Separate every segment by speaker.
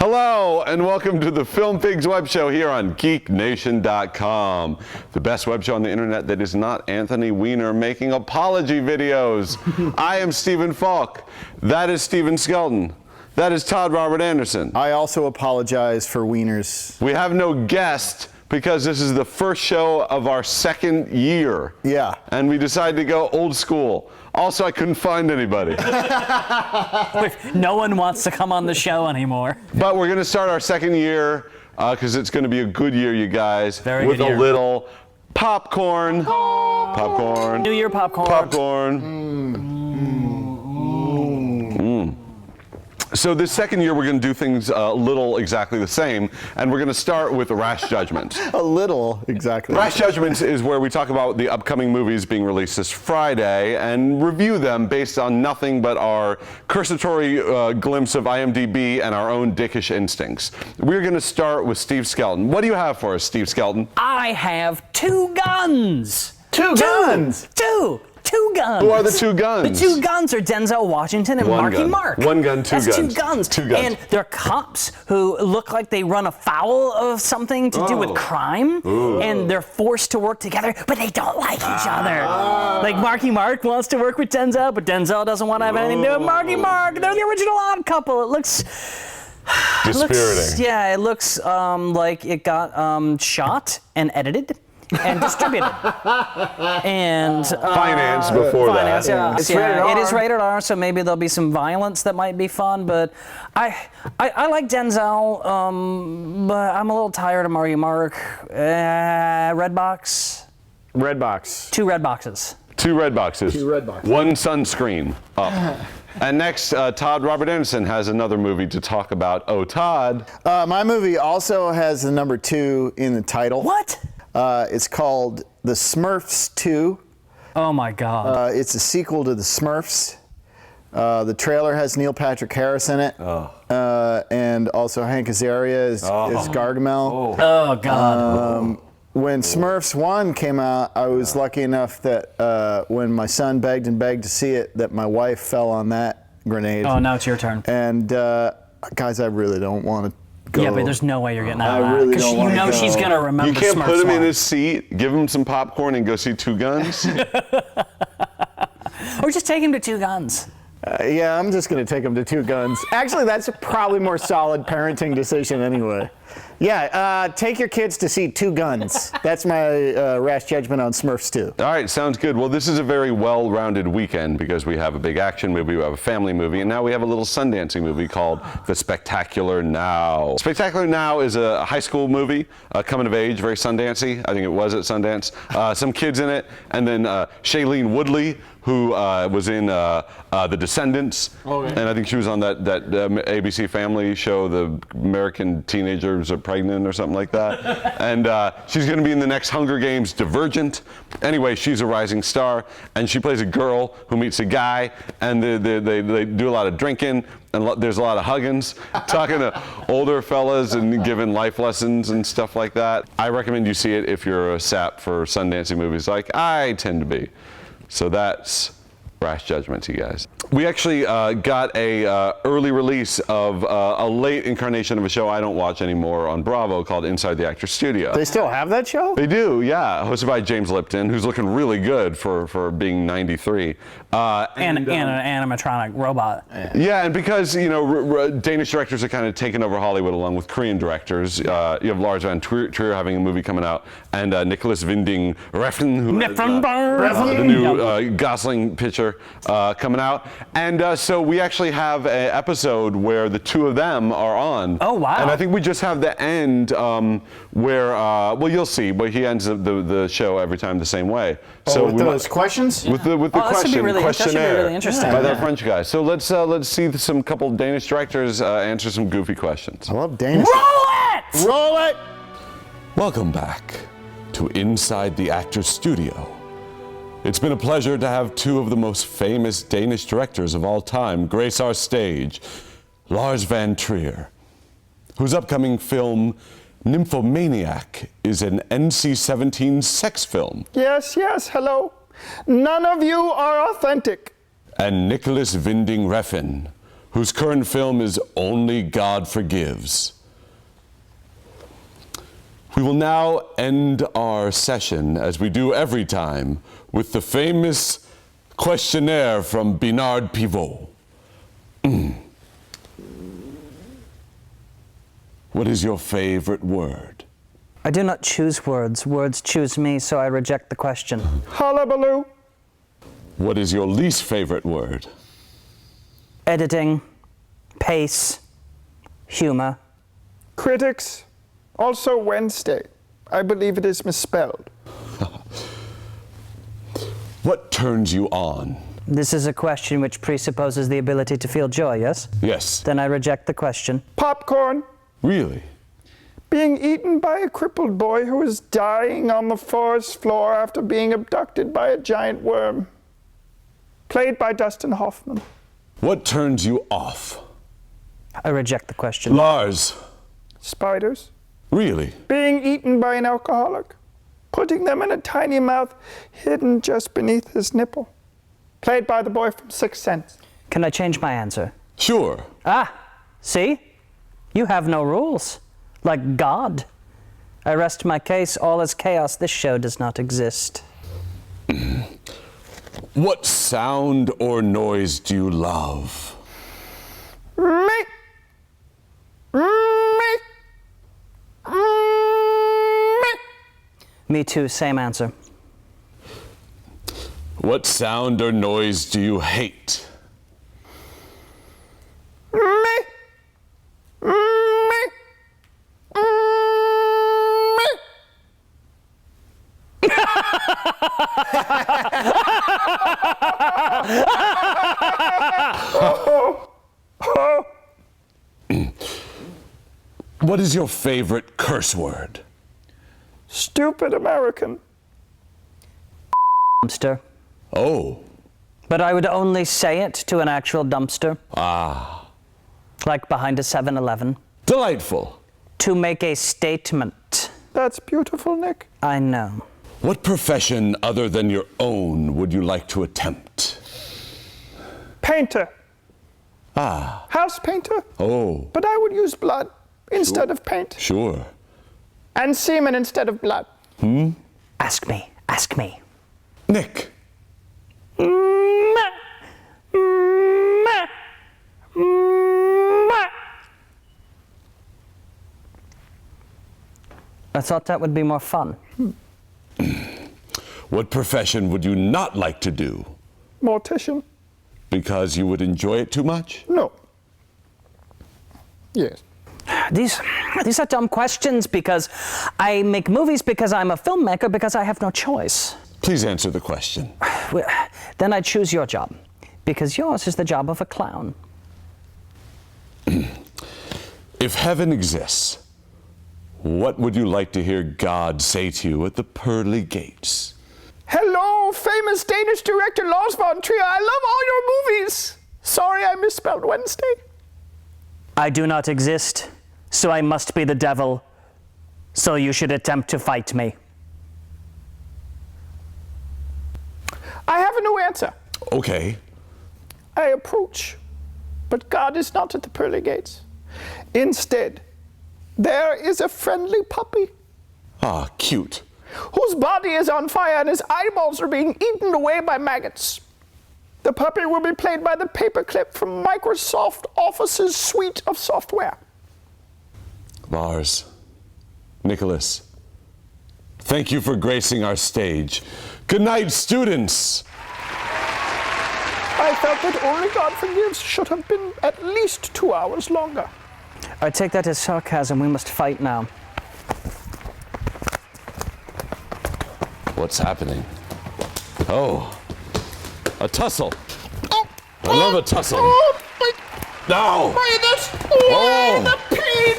Speaker 1: Hello, and welcome to the Film Pigs web show here on GeekNation.com. The best web show on the internet that is not Anthony Weiner making apology videos. I am Stephen Falk. That is Stephen Skelton. That is Todd Robert Anderson.
Speaker 2: I also apologize for Wieners.
Speaker 1: We have no guest because this is the first show of our second year.
Speaker 2: Yeah.
Speaker 1: And we decided to go old school. Also, I couldn't find anybody.
Speaker 3: No one wants to come on the show anymore.
Speaker 1: But we're going to start our second year because it's going to be a good year, you guys.
Speaker 3: Very
Speaker 1: with
Speaker 3: good year.
Speaker 1: a little popcorn. Popcorn.
Speaker 3: New Year popcorn.
Speaker 1: Popcorn. So this second year, we're going to do things a little exactly the same, and we're going to start with Rash Judgment.
Speaker 2: A little, exactly.
Speaker 1: Rash Judgment is where we talk about the upcoming movies being released this Friday and review them based on nothing but our cursory glimpse of IMDb and our own dickish instincts. We're going to start with Steve Skelton. What do you have for us, Steve Skelton?
Speaker 3: I have two guns.
Speaker 2: Two guns?
Speaker 3: Two guns.
Speaker 1: Who are the two guns?
Speaker 3: The two guns are Denzel Washington and Marky
Speaker 1: gun.
Speaker 3: Mark.
Speaker 1: One gun, two
Speaker 3: That's
Speaker 1: guns.
Speaker 3: two guns.
Speaker 1: Two guns.
Speaker 3: And they're cops who look like they run afoul of something to do with crime.
Speaker 1: Ooh.
Speaker 3: And they're forced to work together, but they don't like each other. Like Marky Mark wants to work with Denzel, but Denzel doesn't want to have anything to do with Marky Mark. They're the original Odd Couple. It looks...
Speaker 1: Dispiriting.
Speaker 3: It looks like it got shot and edited and distributed and
Speaker 1: Finance before
Speaker 3: finance,
Speaker 1: that.
Speaker 3: yeah.
Speaker 2: It's rated R.
Speaker 3: It is rated R, so maybe there'll be some violence that might be fun. But I like Denzel, but I'm a little tired of Marky Mark. Redbox.
Speaker 2: Redbox.
Speaker 3: Two red boxes.
Speaker 1: Two red boxes.
Speaker 2: Two red boxes.
Speaker 1: One sunscreen up. And next, Todd Robert Anderson has another movie to talk about. Oh, Todd.
Speaker 2: My movie also has the number 2 in the title.
Speaker 3: What?
Speaker 2: It's called The Smurfs 2.
Speaker 3: Oh my God.
Speaker 2: It's a sequel to The Smurfs. The trailer has Neil Patrick Harris in it. And also Hank Azaria is Gargamel.
Speaker 3: Oh God.
Speaker 2: When Smurfs 1 came out, I was lucky enough that when my son begged and begged to see it, that my wife fell on that grenade.
Speaker 3: Oh, now it's your turn.
Speaker 2: And guys, I really don't want to go.
Speaker 3: Yeah, but there's no way you're getting out of
Speaker 2: I
Speaker 3: that.
Speaker 2: really
Speaker 3: Because
Speaker 2: don't
Speaker 3: you
Speaker 2: wanna
Speaker 3: know
Speaker 2: go.
Speaker 3: she's going to remember
Speaker 1: You can't
Speaker 3: Smurfs
Speaker 1: put him in
Speaker 3: 1.
Speaker 1: his seat, give him some popcorn, and go see Two Guns?
Speaker 3: Or just take him to Two Guns.
Speaker 2: Yeah, I'm just going to take him to Two Guns. Actually, that's a probably more solid parenting decision anyway. Yeah, take your kids to see Two Guns. That's my rash judgment on Smurfs 2.
Speaker 1: All right, sounds good. Well, this is a very well-rounded weekend because we have a big action movie, we have a family movie, and now we have a little Sundancey movie called The Spectacular Now. Spectacular Now is a high school movie, coming of age, very Sundancey. I think it was at Sundance. Some kids in it, and then Shailene Woodley, who was in The Descendants, and I think she was on that ABC Family show, The American Teenagers Are Pregnant or something like that. And she's going to be in the next Hunger Games, Divergent. Anyway, she's a rising star, and she plays a girl who meets a guy, and they do a lot of drinking, and there's a lot of huggins, talking to older fellas and giving life lessons and stuff like that. I recommend you see it if you're a sap for Sundancey movies like I tend to be. So that's Rash Judgment, you guys. We actually got a early release of a late incarnation of a show I don't watch anymore on Bravo called Inside the Actors Studio.
Speaker 2: They still have that show?
Speaker 1: They do, yeah. Hosted by James Lipton, who's looking really good for being 93.
Speaker 3: And an animatronic robot.
Speaker 1: Yeah, and because, you know, Danish directors are kind of taking over Hollywood along with Korean directors. You have Lars van Trier having a movie coming out, and Nicholas Winding Refn, who has the new Gosling picture coming out. And so we actually have an episode where the two of them are on.
Speaker 3: Oh, wow.
Speaker 1: And I think we just have the end where, well, you'll see, but he ends the show every time the same way. So
Speaker 2: with those questions?
Speaker 1: With the questionnaire
Speaker 3: that should be really interesting.
Speaker 1: by that French guy. So let's see some couple Danish directors answer some goofy questions.
Speaker 2: I love Danish.
Speaker 3: Roll it!
Speaker 2: Roll it!
Speaker 1: Welcome back to Inside the Actors Studio. It's been a pleasure to have two of the most famous Danish directors of all time grace our stage. Lars van Trier, whose upcoming film Nymphomaniac is an NC-17 sex film.
Speaker 2: Yes, hello. None of you are authentic.
Speaker 1: And Nicholas Winding Refn, whose current film is Only God Forgives. We will now end our session, as we do every time, with the famous questionnaire from Bernard Pivot. What is your favorite word?
Speaker 3: I do not choose words. Words choose me, so I reject the question.
Speaker 2: Hullabaloo.
Speaker 1: What is your least favorite word?
Speaker 3: Editing, pace, humor.
Speaker 4: Critics. Also Wednesday. I believe it is misspelled.
Speaker 1: What turns you on?
Speaker 3: This is a question which presupposes the ability to feel joy, yes?
Speaker 1: Yes.
Speaker 3: Then I reject the question.
Speaker 4: Popcorn.
Speaker 1: Really?
Speaker 4: Being eaten by a crippled boy who is dying on the forest floor after being abducted by a giant worm. Played by Dustin Hoffman.
Speaker 1: What turns you off?
Speaker 3: I reject the question.
Speaker 1: Lars.
Speaker 4: Spiders.
Speaker 1: Really?
Speaker 4: Being eaten by an alcoholic. Putting them in a tiny mouth hidden just beneath his nipple. Played by the boy from Sixth Sense.
Speaker 3: Can I change my answer?
Speaker 1: Sure.
Speaker 3: Ah, see? You have no rules. Like God. I rest my case. All is chaos. This show does not exist.
Speaker 1: What sound or noise do you love?
Speaker 4: Me. Me. Me.
Speaker 3: Me too, same answer.
Speaker 1: What sound or noise do you hate?
Speaker 4: Me. Me.
Speaker 1: What is your favorite curse word?
Speaker 4: Stupid American.
Speaker 3: Dumpster.
Speaker 1: Oh.
Speaker 3: But I would only say it to an actual dumpster.
Speaker 1: Ah.
Speaker 3: Like behind a 7-Eleven.
Speaker 1: Delightful.
Speaker 3: To make a statement.
Speaker 4: That's beautiful, Nick.
Speaker 3: I know.
Speaker 1: What profession other than your own would you like to attempt?
Speaker 4: Painter.
Speaker 1: Ah.
Speaker 4: House painter.
Speaker 1: Oh.
Speaker 4: But I would use blood instead of paint.
Speaker 1: Sure.
Speaker 4: And semen instead of blood.
Speaker 3: Ask me. Ask me.
Speaker 1: Nick.
Speaker 3: I thought that would be more fun.
Speaker 1: What profession would you not like to do?
Speaker 4: Mortician.
Speaker 1: Because you would enjoy it too much?
Speaker 4: No. Yes.
Speaker 3: These are dumb questions because I make movies because I'm a filmmaker because I have no choice.
Speaker 1: Please answer the question.
Speaker 3: Well, then I choose your job because yours is the job of a clown.
Speaker 1: If heaven exists, what would you like to hear God say to you at the pearly gates?
Speaker 4: Hello, famous Danish director Lars von Trier. I love all your movies. Sorry I misspelled Wednesday.
Speaker 3: I do not exist, so I must be the devil. So you should attempt to fight me.
Speaker 4: I have a new answer.
Speaker 1: Okay.
Speaker 4: I approach, but God is not at the pearly gates. Instead, there is a friendly puppy
Speaker 1: Ah, cute.
Speaker 4: whose body is on fire and his eyeballs are being eaten away by maggots. The puppy will be played by the paperclip from Microsoft Office's suite of software.
Speaker 1: Lars, Nicholas, thank you for gracing our stage. Good night, students.
Speaker 4: I felt that Only God Forgives should have been at least 2 hours longer.
Speaker 3: I take that as sarcasm. We must fight now.
Speaker 1: What's happening? Oh, a tussle.
Speaker 4: Oh,
Speaker 1: I love a tussle.
Speaker 4: Oh, my,
Speaker 1: No!
Speaker 4: minus.
Speaker 1: Oh.
Speaker 4: The pain.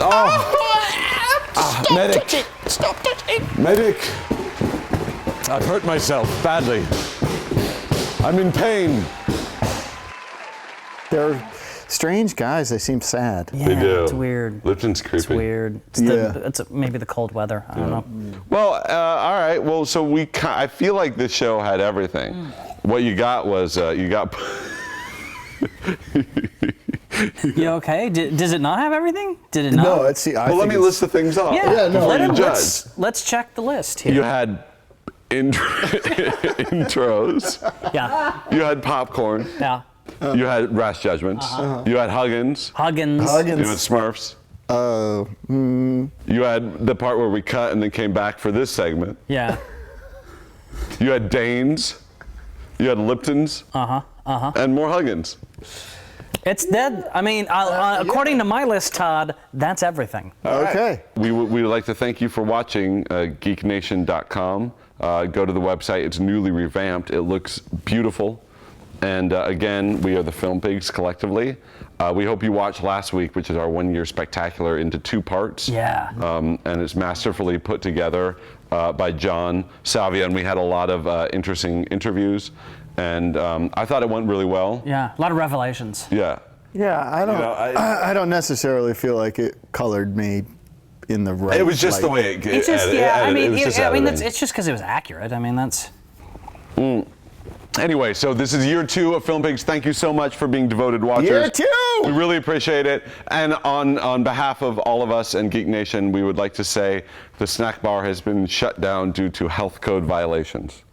Speaker 1: Oh.
Speaker 4: Stop
Speaker 1: medic.
Speaker 4: touching. Stop touching.
Speaker 1: Medic! I've hurt myself badly. I'm in pain.
Speaker 2: They're strange guys. They seem sad.
Speaker 3: Yeah, it's weird.
Speaker 1: Lipton's creepy.
Speaker 3: It's weird. It's, maybe the cold weather. I don't know.
Speaker 1: Well, all right. Well, so I feel like this show had everything. What you got was you got
Speaker 3: You okay? Does it not have everything? Did it not?
Speaker 2: No, let's see.
Speaker 1: Well, let me list the things off.
Speaker 3: Yeah,
Speaker 2: no,
Speaker 3: let
Speaker 1: you
Speaker 3: him,
Speaker 1: judge.
Speaker 3: let's check the list here.
Speaker 1: You had intros.
Speaker 3: Yeah,
Speaker 1: You had popcorn.
Speaker 3: yeah.
Speaker 1: You had rash judgments. You had Huggins.
Speaker 3: Huggins.
Speaker 1: You had
Speaker 2: Huggins.
Speaker 1: Smurfs. You had the part where we cut and then came back for this segment.
Speaker 3: Yeah.
Speaker 1: You had Danes. You had Liptons. And more Huggins.
Speaker 3: It's dead. I mean, according to my list, Todd, that's everything.
Speaker 2: Okay.
Speaker 1: We would like to thank you for watching GeekNation.com. Go to the website. It's newly revamped. It looks beautiful. And again, we are the Film Pigs collectively. We hope you watched last week, which is our one-year spectacular into 2 parts.
Speaker 3: Yeah.
Speaker 1: And it's masterfully put together by John Salvia, and we had a lot of interesting interviews. And I thought it went really well.
Speaker 3: Yeah, a lot of revelations.
Speaker 1: Yeah.
Speaker 2: Yeah, I don't necessarily feel like it colored me in the right.
Speaker 1: It was just the
Speaker 2: light.
Speaker 1: way it.
Speaker 3: It's just, yeah. I mean,
Speaker 1: it's
Speaker 3: it's just because it was accurate. I mean, that's.
Speaker 1: Anyway, so this is year 2 of Film Pigs. Thank you so much for being devoted watchers.
Speaker 2: Year 2!
Speaker 1: We really appreciate it. And on behalf of all of us and Geek Nation, we would like to say the snack bar has been shut down due to health code violations.